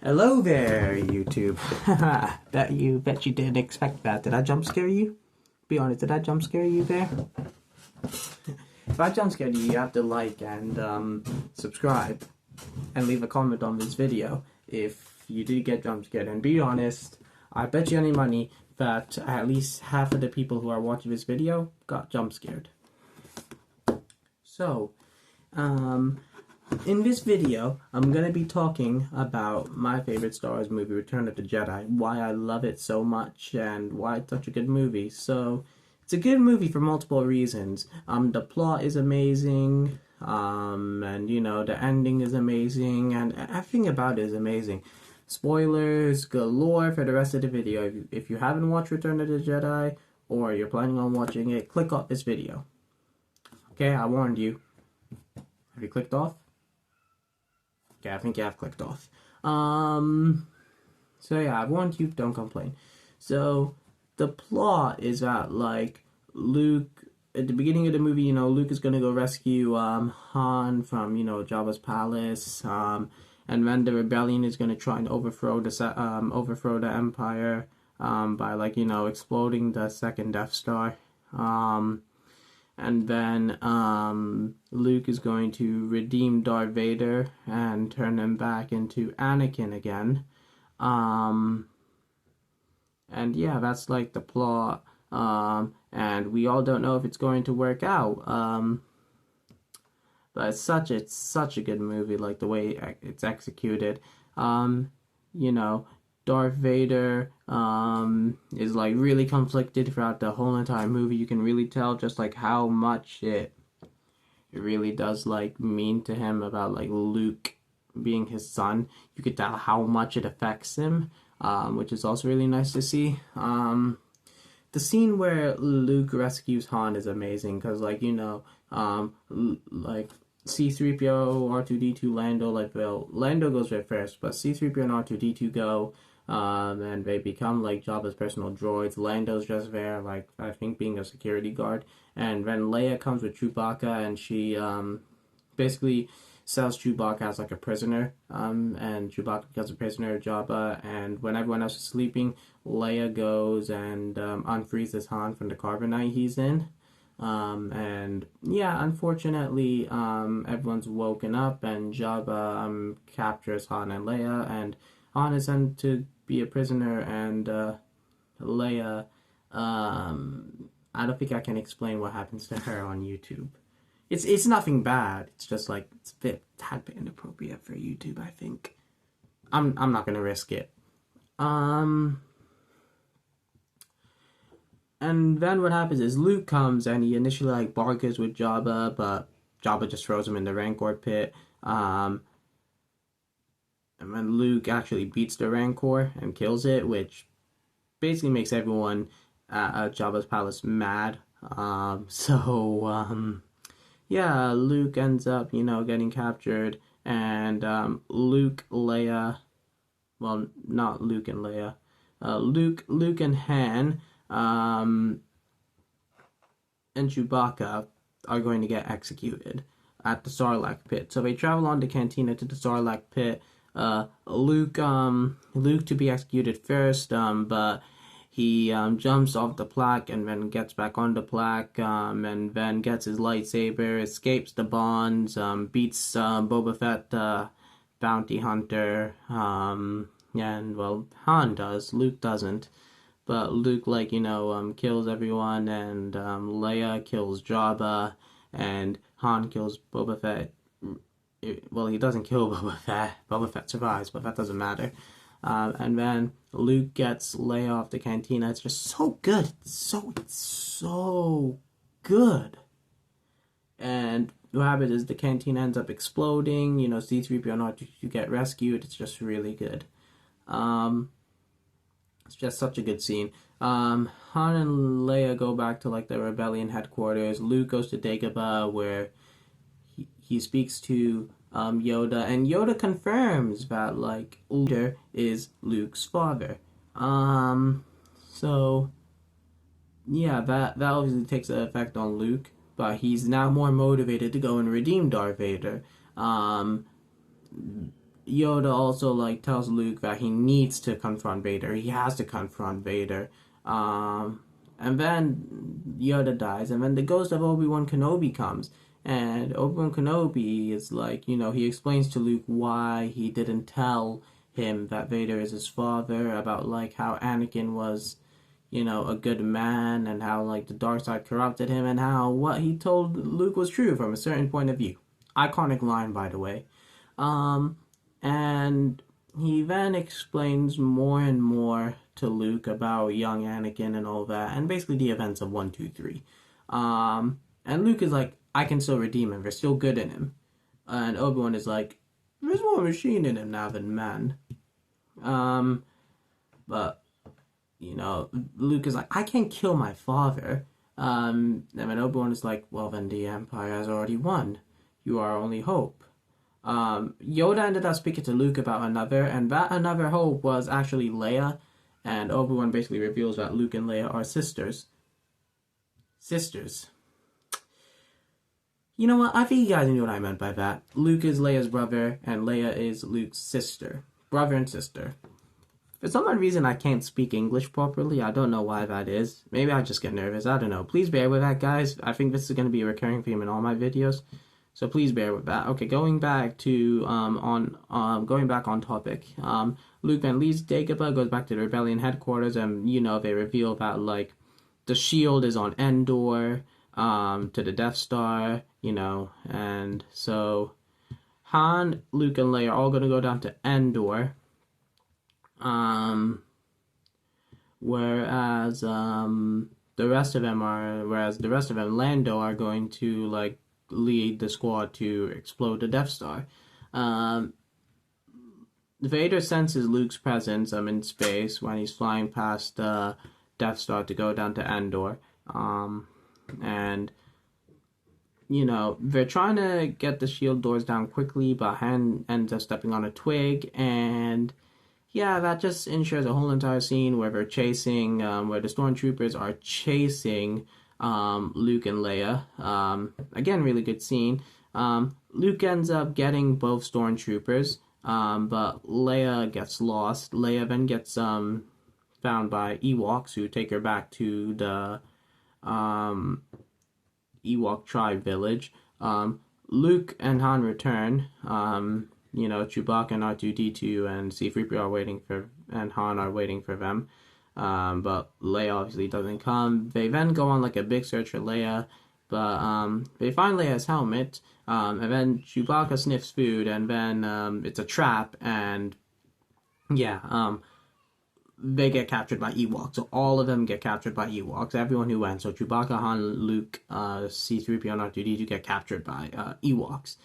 Hello there, YouTube. bet you didn't expect that. Did I jump scare you? Be honest, did I jump scare you there? If I jump scared you, you have to like and subscribe and leave a comment on this video if you did get jump scared. And be honest, I bet you any money that at least half of the people who are watching this video got jump scared. So, in this video, I'm going to be talking about my favorite Star Wars movie, Return of the Jedi, why I love it so much, and why it's such a good movie. So, it's a good movie for multiple reasons. The plot is amazing, and, you know, the ending is amazing, and everything about it is amazing. Spoilers galore for the rest of the video. If you haven't watched Return of the Jedi, or you're planning on watching it, click off this video. Okay, I warned you. Have you clicked off? Okay, I think you have clicked off. So yeah, I warned you, don't complain. So, the plot is that, like, Luke, at the beginning of the movie, you know, Luke is gonna go rescue, Han from, you know, Jabba's palace, and then the rebellion is gonna try and overthrow the Empire, by, like, you know, exploding the second Death Star. And then Luke is going to redeem Darth Vader and turn him back into Anakin again. And yeah, that's like the plot. And we all don't know if it's going to work out. But it's such a good movie, like the way it's executed. You know, Darth Vader is like really conflicted throughout the whole entire movie. You can really tell just like how much it really does like mean to him about like Luke being his son. You could tell how much it affects him, which is also really nice to see. The scene where Luke rescues Han is amazing because, like, you know, like C-3PO, R2-D2, Lando, like, well, Lando goes right first, but C-3PO and R2-D2 go, and they become, like, Jabba's personal droids. Lando's just there, like, I think being a security guard, and then Leia comes with Chewbacca, and she, basically sells Chewbacca as, like, a prisoner, and Chewbacca becomes a prisoner of Jabba, and when everyone else is sleeping, Leia goes and, unfreezes Han from the carbonite he's in. And yeah, unfortunately, everyone's woken up and Jabba captures Han and Leia, and Han is sent to be a prisoner, and Leia, I don't think I can explain what happens to her on YouTube. It's nothing bad. It's just like it's a tad bit inappropriate for YouTube, I think. I'm not gonna risk it. And then what happens is Luke comes and he initially like bargains with Jabba, but Jabba just throws him in the Rancor pit. And then Luke actually beats the Rancor and kills it, which basically makes everyone at Jabba's palace mad. Yeah, Luke ends up, you know, getting captured, and Luke, Leia, well, not Luke and Leia, Luke and Han, and Chewbacca are going to get executed at the Sarlacc pit. So they travel on the Cantina to the Sarlacc pit. Luke to be executed first, but he jumps off the plaque and then gets back on the plaque, and then gets his lightsaber, escapes the bonds, beats Boba Fett, bounty hunter, and well, Han does, Luke doesn't. But Luke, like, you know, kills everyone, and Leia kills Jabba, and Han kills Boba Fett. Well, he doesn't kill Boba Fett. Boba Fett survives, but that doesn't matter. And then Luke gets Leia off the Cantina. It's just so good. It's so good. And what happens is the Cantina ends up exploding. You know, C-3PO and R2 get rescued. It's just really good. It's just such a good scene. Han and Leia go back to like the rebellion headquarters. Luke goes to Dagobah where he speaks to Yoda, and Yoda confirms that like Vader is Luke's father. So yeah, that obviously takes an effect on Luke, but he's now more motivated to go and redeem Darth Vader. Yoda also like tells Luke that he needs to confront Vader. He has to confront Vader. And then Yoda dies, and then the ghost of Obi-Wan Kenobi comes. And Obi-Wan Kenobi is like, he explains to Luke why he didn't tell him that Vader is his father, about like how Anakin was, a good man, and how like the dark side corrupted him, and how what he told Luke was true from a certain point of view. Iconic line, by the way. And he then explains more and more to Luke about young Anakin and all that, and basically the events of 1, 2, 3. And Luke is like, I can still redeem him. There's still good in him. And Obi-Wan is like, there's more machine in him now than man. But, Luke is like, I can't kill my father. And then Obi-Wan is like, well, then the Empire has already won. You are our only hope. Yoda ended up speaking to Luke about another, and that another hope was actually Leia. And Obi-Wan basically reveals that Luke and Leia are sisters. Sisters. You know what? I think you guys knew what I meant by that. Luke is Leia's brother, and Leia is Luke's sister. Brother and sister. For some odd reason, I can't speak English properly. I don't know why that is. Maybe I just get nervous. I don't know. Please bear with that, guys. I think this is going to be a recurring theme in all my videos. So please bear with that. Okay, going back on topic. Luke then leaves Dagobah, goes back to the Rebellion headquarters, and they reveal that like the shield is on Endor, to the Death Star, and so Han, Luke, and Leia are all gonna go down to Endor. Whereas the rest of them, Lando, are going to like lead the squad to explode the Death Star. Vader senses Luke's presence in space when he's flying past the Death Star to go down to Endor. And they're trying to get the shield doors down quickly, but Han ends up stepping on a twig, and that just ensures a whole entire scene where they're chasing, where the stormtroopers are chasing Luke and Leia. Again, really good scene. Luke ends up getting both stormtroopers, but Leia gets lost. Leia then gets found by Ewoks, who take her back to the Ewok tribe village. Luke and Han return. Chewbacca and R2-D2 and C-3PO are waiting for, and Han are waiting for them. But Leia obviously doesn't come. They then go on like a big search for Leia, but they find Leia's helmet, and then Chewbacca sniffs food, and then it's a trap, and they get captured by Ewoks. So all of them get captured by Ewoks. Everyone who went. So Chewbacca, Han, Luke, C-3PO, and R2-D2 get captured by Ewoks.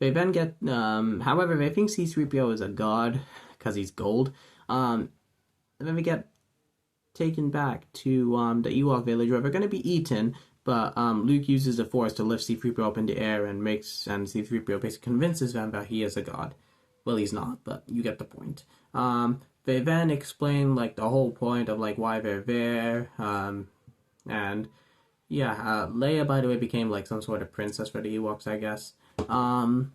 They then get, however, they think C-3PO is a god because he's gold. And then they get taken back to the Ewok village where they're going to be eaten. But Luke uses the Force to lift C-3PO up in the air and C-3PO basically convinces them that he is a god. Well, he's not, but you get the point. They then explain like the whole point of like why they're there, and Leia, by the way, became like some sort of princess for the Ewoks, I guess. And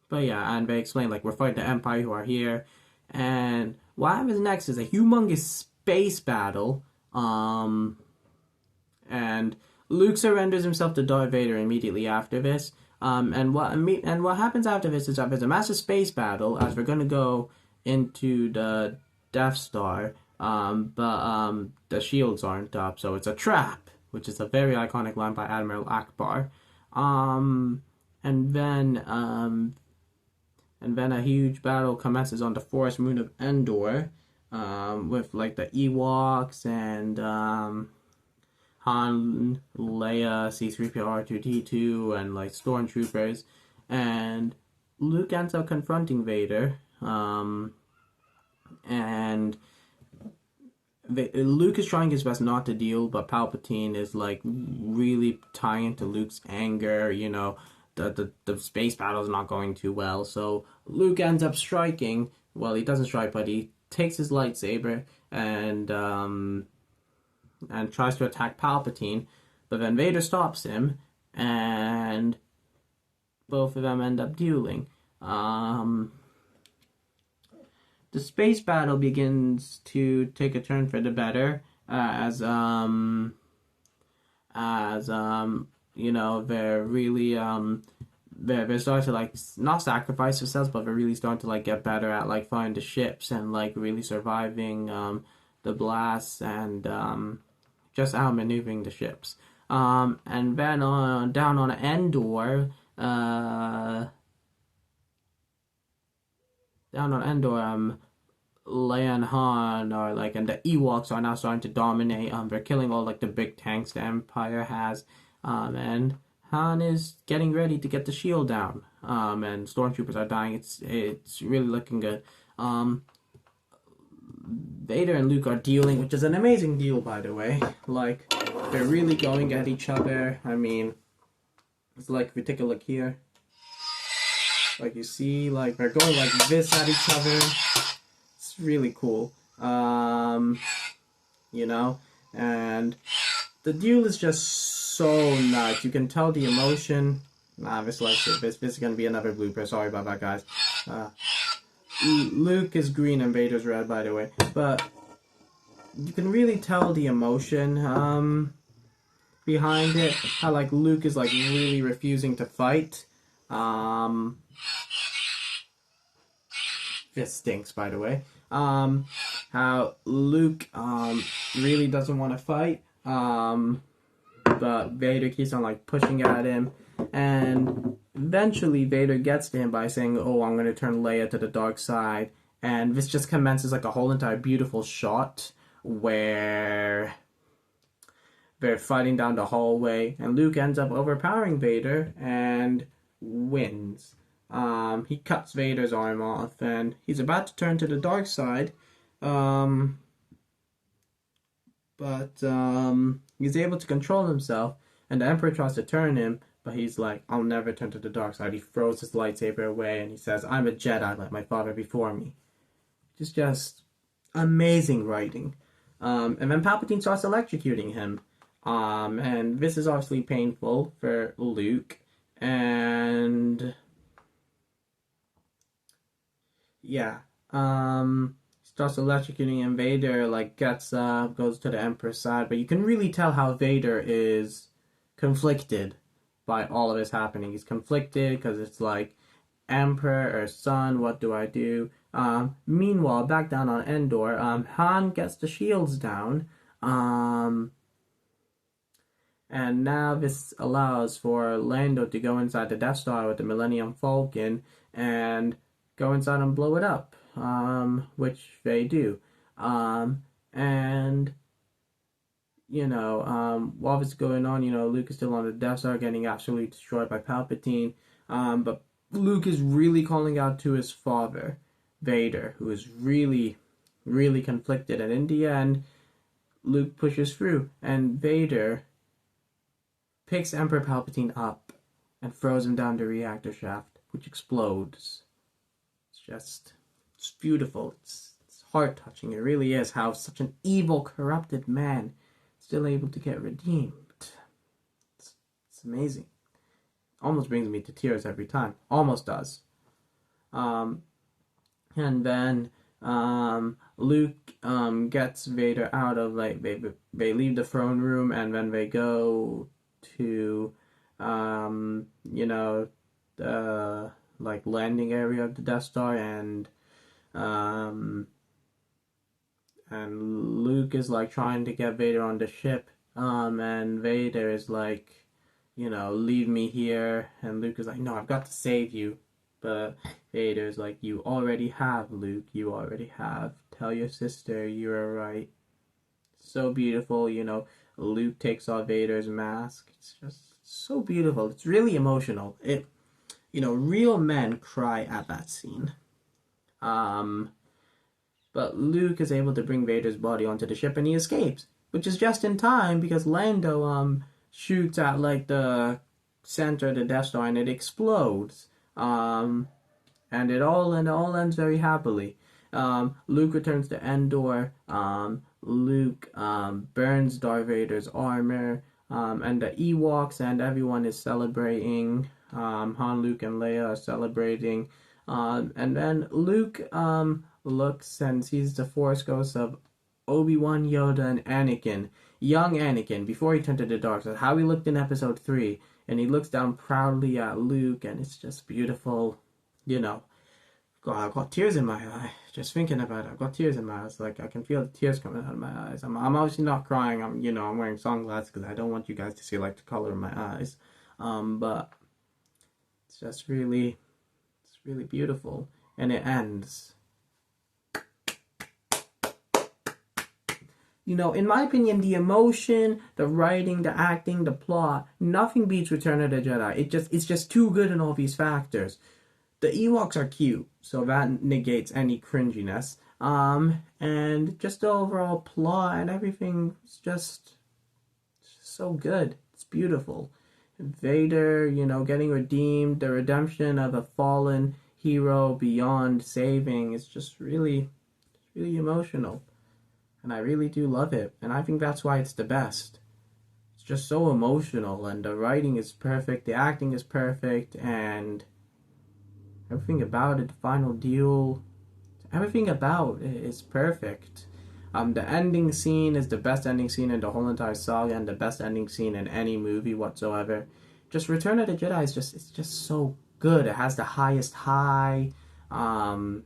they explain like we're fighting the Empire who are here, and what happens next is a humongous space battle, and Luke surrenders himself to Darth Vader immediately after this. And what happens after this is that there's a massive space battle as we're gonna go into the Death Star, but the shields aren't up, so it's a trap, which is a very iconic line by Admiral Akbar. And then a huge battle commences on the forest moon of Endor, with like the Ewoks and Han, Leia, C-3PO, R2-D2, and like stormtroopers, and Luke ends up confronting Vader, and Luke is trying his best not to deal, but Palpatine is like really tying into Luke's anger. The space battle is not going too well, so Luke ends up striking. Well, he doesn't strike, but he takes his lightsaber and tries to attack Palpatine, but then Vader stops him, and both of them end up dueling. the space battle begins to take a turn for the better as you know, they're really they're starting to like not sacrifice themselves, but they're really starting to like get better at like finding the ships and like really surviving the blasts and just outmaneuvering the ships. And then down on Endor, Leia and Han are like, and the Ewoks are now starting to dominate. They're killing all like the big tanks the Empire has. And Han is getting ready to get the shield down. And stormtroopers are dying. It's really looking good. Vader and Luke are dealing, which is an amazing deal, by the way. Like, they're really going at each other. I mean, it's like, if you take a look here, like you see, like they're going like this at each other. It's really cool. You know, and the duel is just so nuts. You can tell the emotion. Nah, this is gonna be another blooper. Sorry about that, guys. Luke is green and Vader's red, by the way. But you can really tell the emotion behind it. How like Luke is like really refusing to fight. This stinks, by the way. How Luke really doesn't want to fight. But Vader keeps on like pushing at him, and eventually Vader gets to him by saying, "Oh, I'm going to turn Leia to the dark side," and this just commences like a whole entire beautiful shot where they're fighting down the hallway, and Luke ends up overpowering Vader and wins. He cuts Vader's arm off, and he's about to turn to the dark side. But he's able to control himself, and the Emperor tries to turn him, but he's like, "I'll never turn to the dark side." He throws his lightsaber away, and he says, "I'm a Jedi like my father before me." It's just amazing writing. And then Palpatine starts electrocuting him. And this is obviously painful for Luke. And yeah, starts electrocuting him. Vader like goes to the Emperor's side, but you can really tell how Vader is conflicted by all of this happening. He's conflicted because it's like, Emperor or son, what do I do? Meanwhile, back down on Endor, Han gets the shields down, and now this allows for Lando to go inside the Death Star with the Millennium Falcon and go inside and blow it up, which they do. And, you know, while this is going on, you know, Luke is still on the Death Star getting absolutely destroyed by Palpatine, but Luke is really calling out to his father, Vader, who is really, really conflicted. And in the end, Luke pushes through, and Vader picks Emperor Palpatine up and throws him down the reactor shaft, which explodes. It's beautiful. It's heart-touching. It really is, how such an evil, corrupted man is still able to get redeemed. It's amazing. Almost brings me to tears every time. Almost does. And then Luke gets Vader out of, like, they leave the throne room, and then they go to you know, the like landing area of the Death Star, and Luke is like trying to get Vader on the ship, and Vader is like, you know, "Leave me here," and Luke is like, "No, I've got to save you." But Vader's like, "You already have, Luke. You already have. Tell your sister you were right." So beautiful, you know. Luke takes off Vader's mask. It's just so beautiful. It's really emotional. You know, real men cry at that scene. But Luke is able to bring Vader's body onto the ship, and he escapes, which is just in time because Lando shoots at like the center of the Death Star, and it explodes. And it all ends very happily. Luke returns to Endor. Luke burns Darth Vader's armor, and the Ewoks and everyone is celebrating. Han, Luke, and Leia are celebrating. And then Luke looks and sees the Force ghosts of Obi-Wan, Yoda, and Anakin, young Anakin, before he turned to the dark side, how he looked in episode 3, and he looks down proudly at Luke, and it's just beautiful, you know. God, I've got tears in my eye, just thinking about it. I've got tears in my eyes, like, I can feel the tears coming out of my eyes. I'm obviously not crying, I'm wearing sunglasses, because I don't want you guys to see, like, the color in my eyes, but it's just really, it's really beautiful, and it ends. You know, in my opinion, the emotion, the writing, the acting, the plot, nothing beats Return of the Jedi. It's just too good in all these factors. The Ewoks are cute, so that negates any cringiness. And just the overall plot and everything is just so good. It's beautiful. Vader, you know, getting redeemed, the redemption of a fallen hero beyond saving is just really, really emotional. And I really do love it. And I think that's why it's the best. It's just so emotional. And the writing is perfect. The acting is perfect. And everything about it, the final deal, everything about it is perfect. The ending scene is the best ending scene in the whole entire saga. And the best ending scene in any movie whatsoever. Just Return of the Jedi is just, it's just so good. It has the highest high. And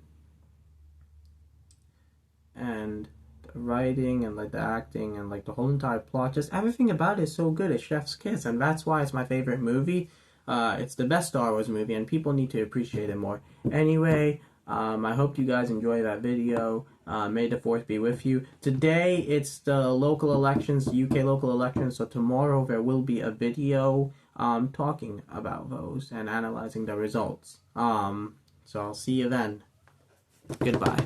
writing and like the acting and like the whole entire plot, just everything about it is so good. It's chef's kiss, and that's why it's my favorite movie. It's the best Star Wars movie, and people need to appreciate it more. Anyway, I hope you guys enjoy that video. May the Fourth be with you. Today it's the local elections, UK local elections, so tomorrow there will be a video talking about those and analyzing the results. So I'll see you then. Goodbye.